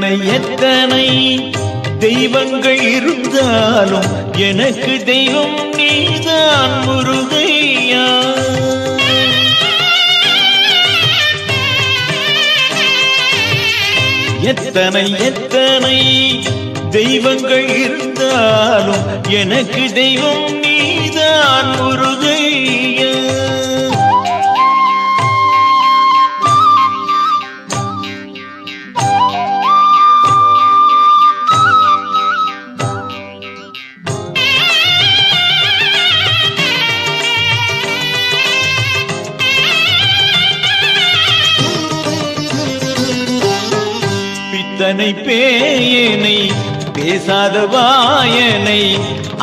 எத்தனை எத்தனை தெய்வங்கள் இருந்தாலும் எனக்கு தெய்வம் நீதான் முருகையா. எத்தனை எத்தனை தெய்வங்கள் இருந்தாலும் எனக்கு தெய்வம் நீதான் முருகையா. இத்தனை பேயனை பேசாத வாயனை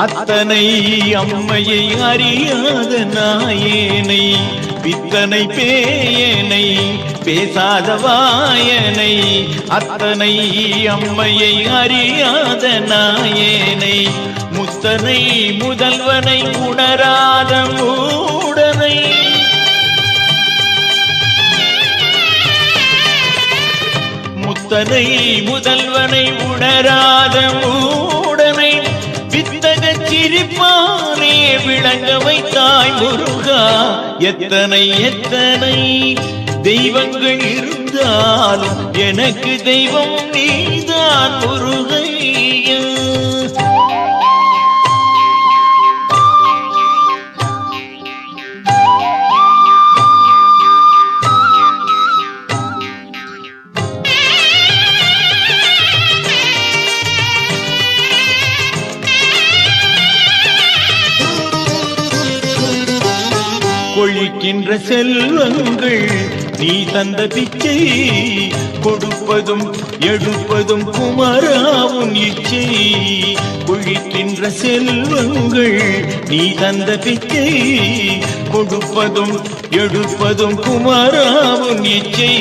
அத்தனை அம்மையை அறியாத நாயனை. இத்தனை பேயனை பேசாத வாயனை அத்தனை அம்மையை அறியாத நாயனை. முத்தனை முதல்வனை உணராத மூடனை முத்தனை முதல்வனை உணராத மூடனை வித்தக சிரிப்பானே விளங்க வைத்தாய் முருகா. எத்தனை எத்தனை தெய்வங்கள் இருந்தாலும் எனக்கு தெய்வம் நீதான் முருகையா. கொழிக்கின்ற செல்வங்கள் நீ தந்த பிச்சை கொடுப்பதும் எடுப்பதும் குமராவும் இச்சை. கொழிக்கின்ற செல்வங்கள் நீ தந்த பிச்சை கொடுப்பதும் எடுப்பதும் குமராவும் இச்சை.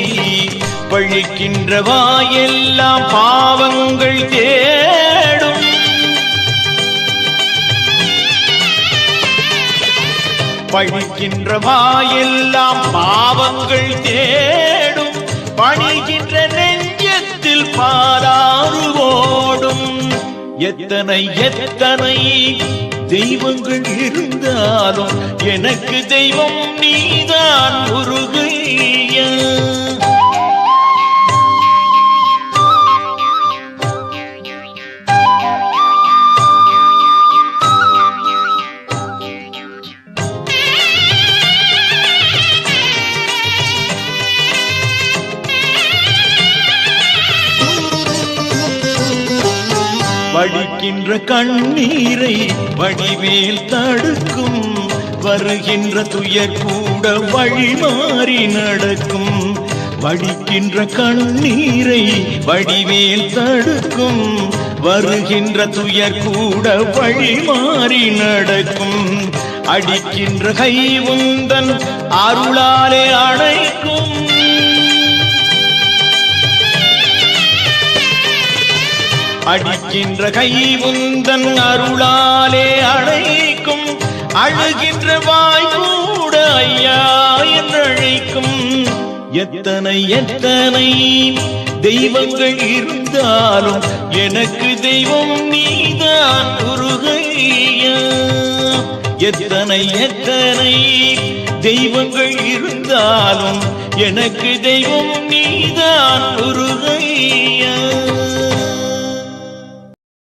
பழிக்கின்ற வாயெல்லாம் பாவங்கள் தேடும் பழிக்கின்ற வாயெல்லாம் பாவங்கள் தேடும். பணிகின்ற நெஞ்சத்தில் பாராறு ஓடும். எத்தனை எத்தனை தெய்வங்கள் இருந்தாலும் எனக்கு தெய்வம் நீதான் முருகையா. வடிக்கின்ற கண்ணீரை வடிவேல் தடுக்கும். வருகின்ற துயர் கூட வழி மாறி நடக்கும். வடிக்கின்ற கண்ணீரை வடிவேல் தடுக்கும். வருகின்ற துயர் கூட வழி மாறி நடக்கும். அடிக்கின்ற கை உந்தன் அருளாலே அணைக்கும். அடிக்கின்ற கை உந்தன் அருளாலே அழைக்கும். அழுகின்ற வாய் கூட ஐயா என்றழைக்கும். எத்தனை எத்தனை தெய்வங்கள் இருந்தாலும் எனக்கு தெய்வம் நீதான் முருகையா. எத்தனை எத்தனை தெய்வங்கள் இருந்தாலும் எனக்கு தெய்வம் நீதான் முருகையா.